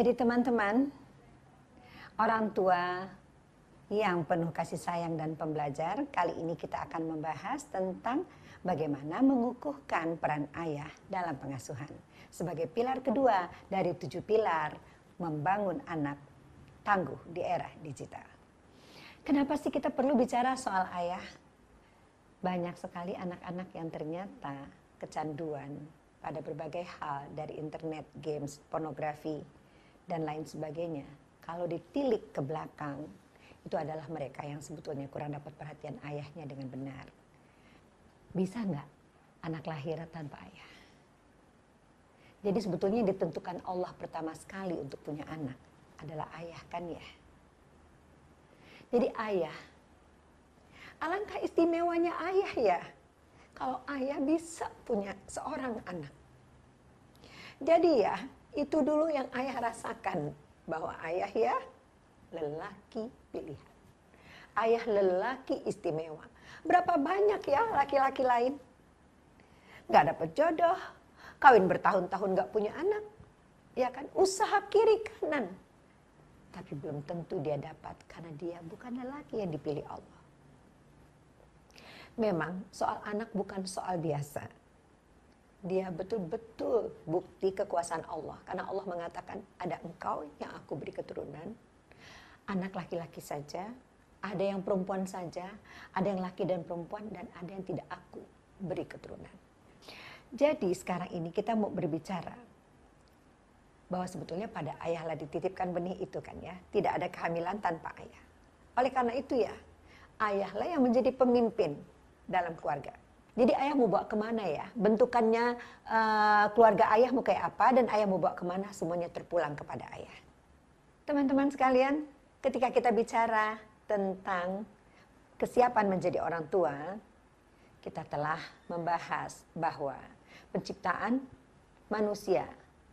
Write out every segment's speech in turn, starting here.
Jadi teman-teman, orang tua yang penuh kasih sayang dan pembelajar, kali ini kita akan membahas tentang bagaimana mengukuhkan peran ayah dalam pengasuhan. Sebagai pilar kedua dari 7 pilar membangun anak tangguh di era digital. Kenapa sih kita perlu bicara soal ayah? Banyak sekali anak-anak yang ternyata kecanduan pada berbagai hal dari internet, games, pornografi, dan lain sebagainya. Kalau ditilik ke belakang, itu adalah mereka yang sebetulnya kurang dapat perhatian ayahnya dengan benar. Bisa nggak anak lahir tanpa ayah? Jadi sebetulnya ditentukan Allah pertama sekali untuk punya anak adalah ayah, kan ya? Jadi ayah, alangkah istimewanya ayah ya, kalau ayah bisa punya seorang anak. Jadi ya, itu dulu yang ayah rasakan, bahwa ayah ya lelaki pilihan. Ayah lelaki istimewa. Berapa banyak ya laki-laki lain? Gak dapat jodoh, kawin bertahun-tahun gak punya anak. Ya kan, usaha kiri kanan. Tapi belum tentu dia dapat, karena dia bukan lelaki yang dipilih Allah. Memang soal anak bukan soal biasa. Dia betul-betul bukti kekuasaan Allah. Karena Allah mengatakan, ada engkau yang aku beri keturunan. Anak laki-laki saja, ada yang perempuan saja, ada yang laki dan perempuan, dan ada yang tidak aku beri keturunan. Jadi sekarang ini kita mau berbicara bahwa sebetulnya pada ayahlah dititipkan benih itu kan ya. Tidak ada kehamilan tanpa ayah. Oleh karena itu ya, ayahlah yang menjadi pemimpin dalam keluarga. Jadi ayah mau bawa kemana ya? Bentukannya keluarga ayah mau kayak apa dan ayah mau bawa kemana, semuanya terpulang kepada ayah. Teman-teman sekalian, ketika kita bicara tentang kesiapan menjadi orang tua, kita telah membahas bahwa penciptaan manusia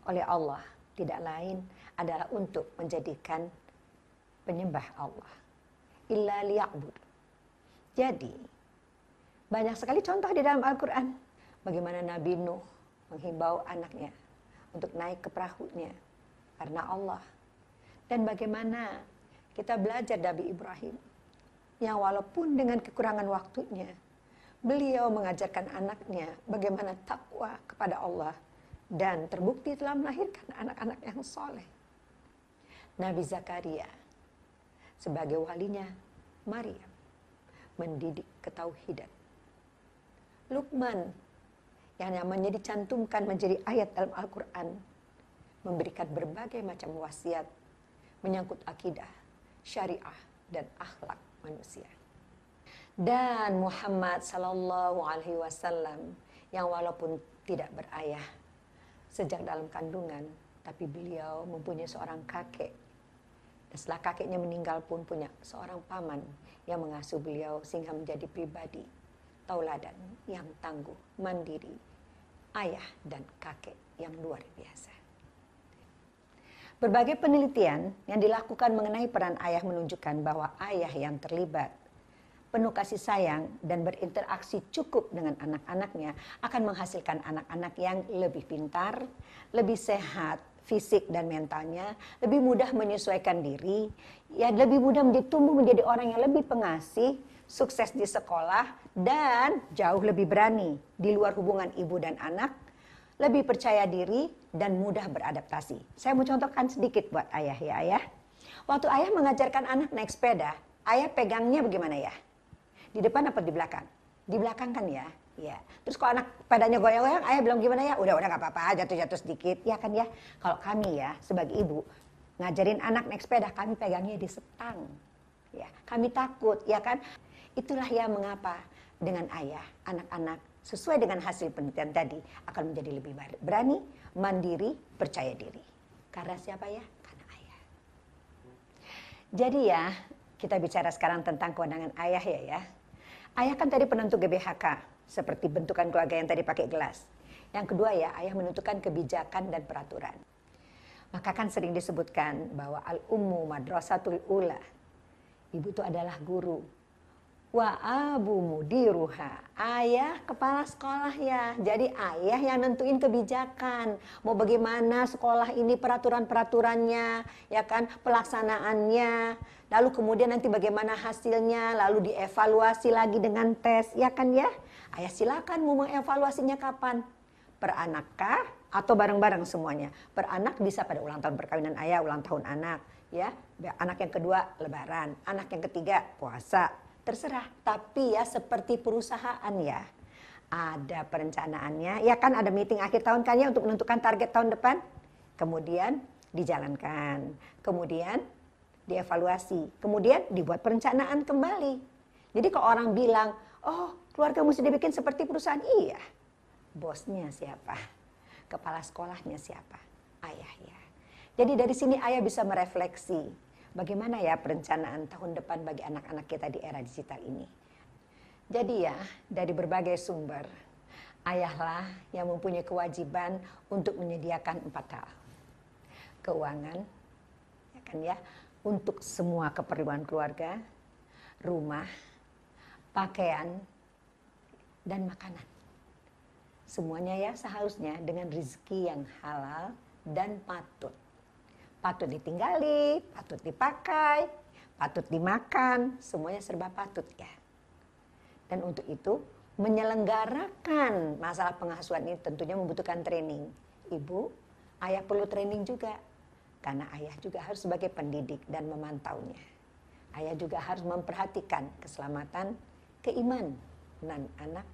oleh Allah tidak lain adalah untuk menjadikan penyembah Allah. Illa liya'bud. Jadi, banyak sekali contoh di dalam Al-Quran. Bagaimana Nabi Nuh menghimbau anaknya untuk naik ke perahunya karena Allah. Dan bagaimana kita belajar dari Ibrahim, yang walaupun dengan kekurangan waktunya, beliau mengajarkan anaknya bagaimana takwa kepada Allah. Dan terbukti telah melahirkan anak-anak yang soleh. Nabi Zakaria sebagai walinya Maryam mendidik ketauhidan. Luqman yang namanya dicantumkan menjadi ayat dalam Al-Quran, memberikan berbagai macam wasiat menyangkut akidah, syariah, dan akhlak manusia. Dan Muhammad sallallahu alaihi wasallam yang walaupun tidak berayah sejak dalam kandungan, tapi beliau mempunyai seorang kakek. Dan setelah kakeknya meninggal pun punya seorang paman yang mengasuh beliau sehingga menjadi pribadi tauladan yang tangguh, mandiri, ayah dan kakek yang luar biasa. Berbagai penelitian yang dilakukan mengenai peran ayah menunjukkan bahwa ayah yang terlibat, penuh kasih sayang dan berinteraksi cukup dengan anak-anaknya akan menghasilkan anak-anak yang lebih pintar, lebih sehat fisik dan mentalnya, lebih mudah menyesuaikan diri, ya lebih mudah tumbuh menjadi orang yang lebih pengasih, sukses di sekolah, dan jauh lebih berani di luar hubungan ibu dan anak, lebih percaya diri dan mudah beradaptasi. Saya mau contohkan sedikit buat ayah ya ayah. Waktu ayah mengajarkan anak naik sepeda, ayah pegangnya bagaimana ya? Di depan apa di belakang? Di belakang kan ya? Ya. Terus kalau anak sepedanya goyang-goyang, ayah bilang gimana ya? Udah nggak apa-apa, jatuh-jatuh sedikit, ya kan ya? Kalau kami ya sebagai ibu ngajarin anak naik sepeda, kami pegangnya di setang, ya. Kami takut, ya kan? Itulah ya mengapa dengan ayah anak-anak sesuai dengan hasil penelitian tadi akan menjadi lebih berani, mandiri, percaya diri. Karena siapa ya? Karena ayah. Jadi ya kita bicara sekarang tentang kewenangan ayah ya. Ayah kan tadi penentu GBHK, seperti bentukan keluarga yang tadi pakai gelas. Yang kedua ya, ayah menentukan kebijakan dan peraturan. Maka kan sering disebutkan bahwa al-ummu madrasatul ula. Ibu itu adalah guru. wa abu mudiruha. Ayah kepala sekolah ya. Jadi ayah yang nentuin kebijakan. Mau bagaimana sekolah ini peraturan-peraturannya, ya kan, pelaksanaannya. Lalu kemudian nanti bagaimana hasilnya, lalu dievaluasi lagi dengan tes, ya kan ya. Ayah silakan mau mengevaluasinya kapan? Per anak kah? Atau bareng-bareng semuanya? Per anak bisa pada ulang tahun perkawinan ayah, ulang tahun anak, ya. Anak yang kedua lebaran, anak yang ketiga puasa. Terserah, tapi ya seperti perusahaan ya. Ada perencanaannya, ya kan ada meeting akhir tahun kan ya untuk menentukan target tahun depan. Kemudian dijalankan, kemudian dievaluasi, kemudian dibuat perencanaan kembali. Jadi kalau orang bilang, oh keluarga mesti dibikin seperti perusahaan, iya. Bosnya siapa? Kepala sekolahnya siapa? Ayah ya. Jadi dari sini ayah bisa merefleksi bagaimana ya perencanaan tahun depan bagi anak-anak kita di era digital ini. Jadi ya dari berbagai sumber, ayahlah yang mempunyai kewajiban untuk menyediakan 4 hal. Keuangan, ya kan ya, untuk semua keperluan keluarga, rumah, pakaian, dan makanan. Semuanya ya seharusnya dengan rezeki yang halal dan patut. Patut ditinggali, patut dipakai, patut dimakan, semuanya serba patut ya. Dan untuk itu menyelenggarakan masalah pengasuhan ini tentunya membutuhkan training. Ibu, ayah perlu training juga. Karena ayah juga harus sebagai pendidik dan memantaunya. Ayah juga harus memperhatikan keselamatan keimanan anak,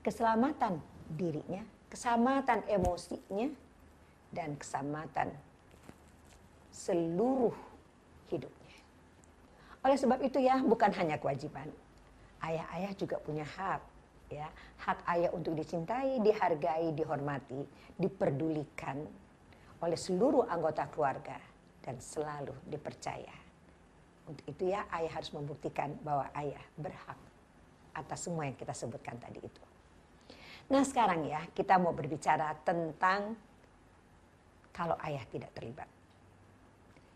keselamatan dirinya, keselamatan emosinya, dan keselamatan seluruh hidupnya. Oleh sebab itu ya, bukan hanya kewajiban. Ayah-ayah juga punya hak, ya. Hak ayah untuk dicintai, dihargai, dihormati, diperdulikan oleh seluruh anggota keluarga dan selalu dipercaya. Untuk itu ya, ayah harus membuktikan bahwa ayah berhak atas semua yang kita sebutkan tadi itu. Nah sekarang ya, kita mau berbicara tentang kalau ayah tidak terlibat.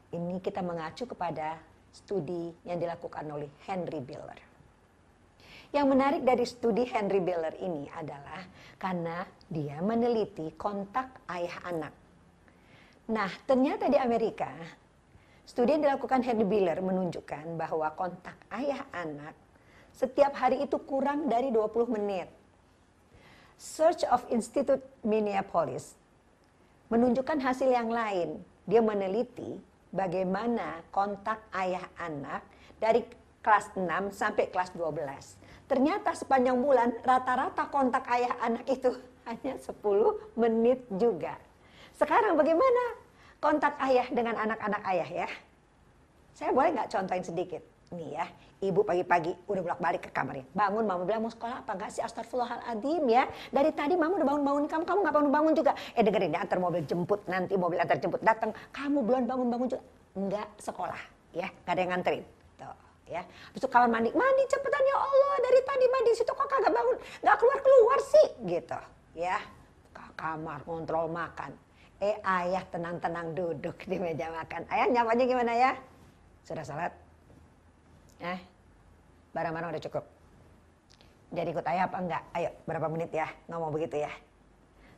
Ini kita mengacu kepada studi yang dilakukan oleh Henry Biller. Yang menarik dari studi Henry Biller ini adalah karena dia meneliti kontak ayah anak. Nah ternyata di Amerika, studi yang dilakukan Henry Biller menunjukkan bahwa kontak ayah anak setiap hari itu kurang dari 20 menit. Search of Institute Minneapolis menunjukkan hasil yang lain. Dia meneliti bagaimana kontak ayah anak dari kelas 6 sampai kelas 12. Ternyata sepanjang bulan rata-rata kontak ayah anak itu hanya 10 menit juga. Sekarang bagaimana kontak ayah dengan anak-anak ayah ya? Saya boleh nggak contohin sedikit? Nih ya, ibu pagi-pagi udah bolak-balik ke kamarnya. Bangun, mama bilang mau sekolah apa enggak sih? Astagfirullahaladzim ya. Dari tadi mama udah bangun-bangun kamu nggak bangun-bangun juga. Dengerin ya, antar mobil jemput, nanti mobil antar jemput datang. Kamu belum bangun-bangun juga. Enggak sekolah ya, nggak ada yang nganterin. Tuh ya. Habis itu kamar mandi, mandi cepetan ya Allah. Dari tadi mandi situ kok kagak bangun, nggak keluar-keluar sih gitu ya. Ke kamar kontrol makan. Ayah tenang-tenang duduk di meja makan. Ayah nyapanya gimana ya? Sudah salat? Barang-barang udah cukup. Jadi ikut ayah apa enggak? Ayo, berapa menit ya ngomong begitu ya.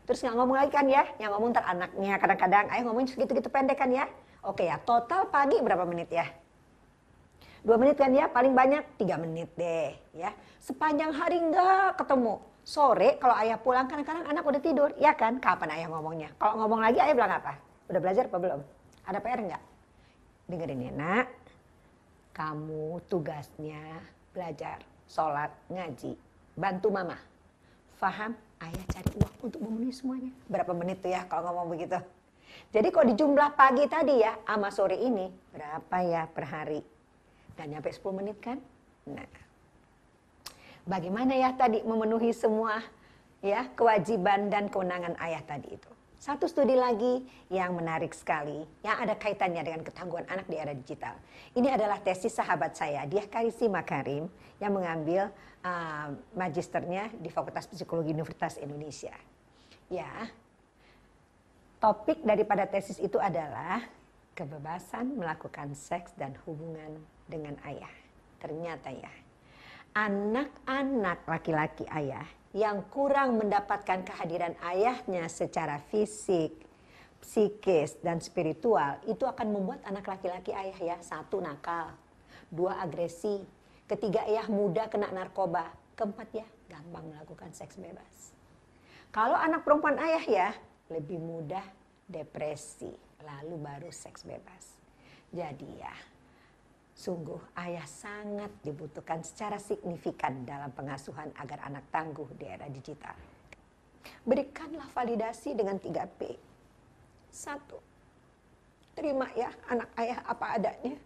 Terus nggak ngomong lagi kan ya, yang ngomong ntar anaknya kadang-kadang, ayo ngomong segitu-gitu pendek kan ya. Oke ya, total pagi berapa menit ya? 2 menit kan ya, paling banyak 3 menit deh ya. Sepanjang hari nggak ketemu. Sore kalau ayah pulang kadang-kadang anak udah tidur, ya kan? Kapan ayah ngomongnya? Kalau ngomong lagi ayah bilang apa? Udah belajar apa belum? Ada PR nggak? Dengerin ya nak. Kamu tugasnya belajar, sholat, ngaji, bantu mama. Faham? Ayah cari uang untuk memenuhi semuanya. Berapa menit tuh ya kalau ngomong begitu? Jadi kalau dijumlah pagi tadi ya sama sore ini, berapa ya per hari? Gak nyampe 10 menit kan? Nah, bagaimana ya tadi memenuhi semua ya kewajiban dan kewenangan ayah tadi itu? Satu studi lagi yang menarik sekali, yang ada kaitannya dengan ketangguhan anak di era digital. Ini adalah tesis sahabat saya, Diah Karisi Makarim, yang mengambil magisternya di Fakultas Psikologi Universitas Indonesia. Ya, topik daripada tesis itu adalah kebebasan melakukan seks dan hubungan dengan ayah. Ternyata ya, Anak-anak laki-laki ayah yang kurang mendapatkan kehadiran ayahnya secara fisik, psikis, dan spiritual, itu akan membuat anak laki-laki ayah ya, 1 nakal, 2 agresi, 3 ayah muda kena narkoba, 4 ya gampang melakukan seks bebas. Kalau anak perempuan ayah ya lebih mudah depresi, lalu baru seks bebas. Jadi ya, sungguh ayah sangat dibutuhkan secara signifikan dalam pengasuhan agar anak tangguh di era digital. Berikanlah validasi dengan 3P. 1, terima ya anak ayah apa adanya.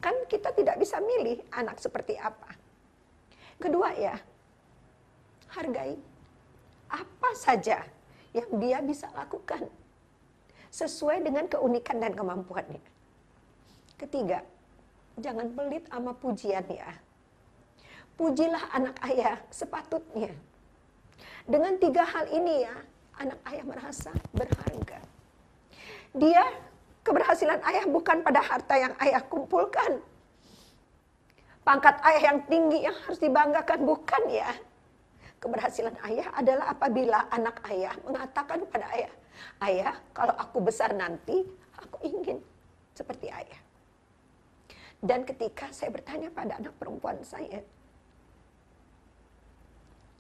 Kan kita tidak bisa milih anak seperti apa. Kedua ya, hargai apa saja yang dia bisa lakukan sesuai dengan keunikan dan kemampuannya. Ketiga, jangan pelit sama pujian ya. Pujilah anak ayah sepatutnya. Dengan 3 hal ini ya, anak ayah merasa berharga. Keberhasilan ayah bukan pada harta yang ayah kumpulkan. Pangkat ayah yang tinggi yang harus dibanggakan, bukan ya. Keberhasilan ayah adalah apabila anak ayah mengatakan kepada ayah, "Ayah, kalau aku besar nanti, aku ingin seperti ayah." Dan ketika saya bertanya pada anak perempuan saya,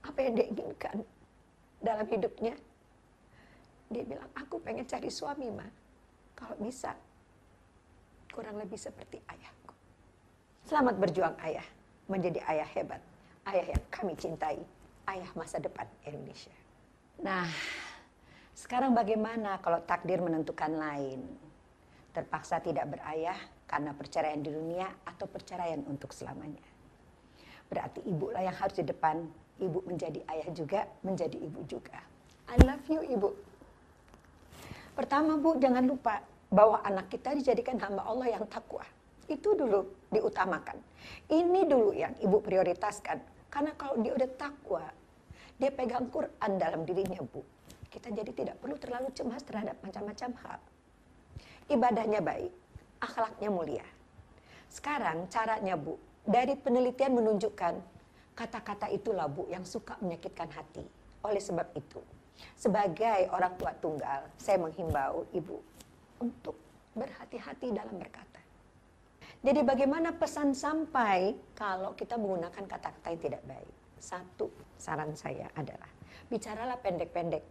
apa yang dia inginkan dalam hidupnya? Dia bilang, "Aku pengen cari suami, Ma. Kalau bisa, kurang lebih seperti ayahku." Selamat berjuang ayah, menjadi ayah hebat, ayah yang kami cintai, ayah masa depan Indonesia. Nah, sekarang bagaimana kalau takdir menentukan lain? Terpaksa tidak berayah karena perceraian di dunia atau perceraian untuk selamanya. Berarti ibu lah yang harus di depan. Ibu menjadi ayah juga, menjadi ibu juga. I love you, Ibu. Pertama, Bu, jangan lupa bahwa anak kita dijadikan hamba Allah yang takwa. Itu dulu diutamakan. Ini dulu yang Ibu prioritaskan. Karena kalau dia udah takwa, dia pegang Quran dalam dirinya, Bu. Kita jadi tidak perlu terlalu cemas terhadap macam-macam hal. Ibadahnya baik, akhlaknya mulia. Sekarang caranya, Bu, dari penelitian menunjukkan kata-kata itulah, Bu, yang suka menyakitkan hati. Oleh sebab itu, sebagai orang tua tunggal, saya menghimbau Ibu untuk berhati-hati dalam berkata. Jadi bagaimana pesan sampai kalau kita menggunakan kata-kata yang tidak baik? 1, saran saya adalah bicaralah pendek-pendek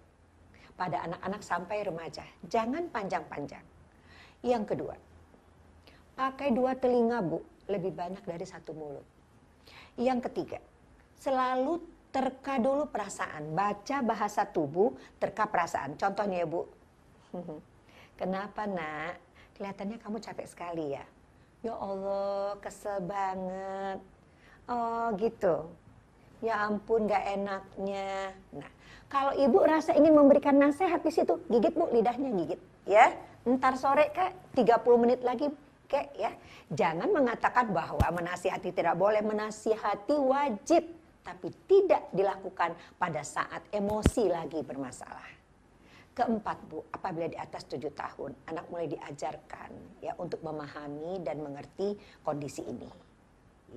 pada anak-anak sampai remaja. Jangan panjang-panjang. Yang kedua, pakai 2 telinga, Bu, lebih banyak dari 1 mulut. Yang ketiga, selalu terka dulu perasaan. Baca bahasa tubuh, terka perasaan. Contohnya ya, Bu. "Kenapa, Nak? Kelihatannya kamu capek sekali ya." "Ya Allah, kesel banget." "Oh gitu. Ya ampun, gak enaknya." Nah, kalau ibu rasa ingin memberikan nasihat di situ, gigit, Bu, lidahnya gigit. Ya, ntar sore kek, 30 menit lagi kek ya. Jangan mengatakan bahwa menasihati tidak boleh, menasihati wajib. Tapi tidak dilakukan pada saat emosi lagi bermasalah. Keempat, Bu, apabila di atas 7 tahun, anak mulai diajarkan ya untuk memahami dan mengerti kondisi ini.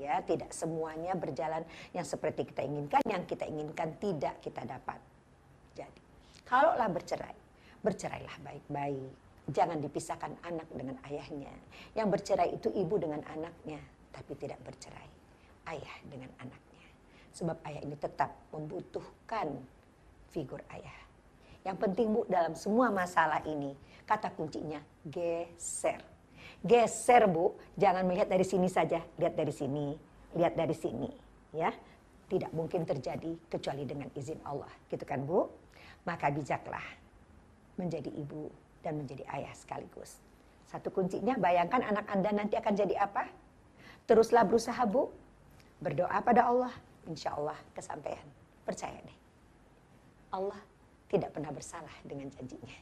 Ya, tidak semuanya berjalan yang seperti kita inginkan, yang kita inginkan tidak kita dapat. Jadi, kalaulah bercerai, bercerailah baik-baik. Jangan dipisahkan anak dengan ayahnya. Yang bercerai itu ibu dengan anaknya, tapi tidak bercerai ayah dengan anaknya. Sebab ayah ini tetap membutuhkan figur ayah. Yang penting, Bu, dalam semua masalah ini, kata kuncinya geser. Geser, Bu, jangan melihat dari sini saja, lihat dari sini, lihat dari sini, ya. Tidak mungkin terjadi kecuali dengan izin Allah, gitu kan, Bu? Maka bijaklah menjadi ibu dan menjadi ayah sekaligus. Satu kuncinya, bayangkan anak Anda nanti akan jadi apa? Teruslah berusaha, Bu. Berdoa pada Allah, insya Allah kesampaian. Percaya deh. Allah tidak pernah bersalah dengan janjinya.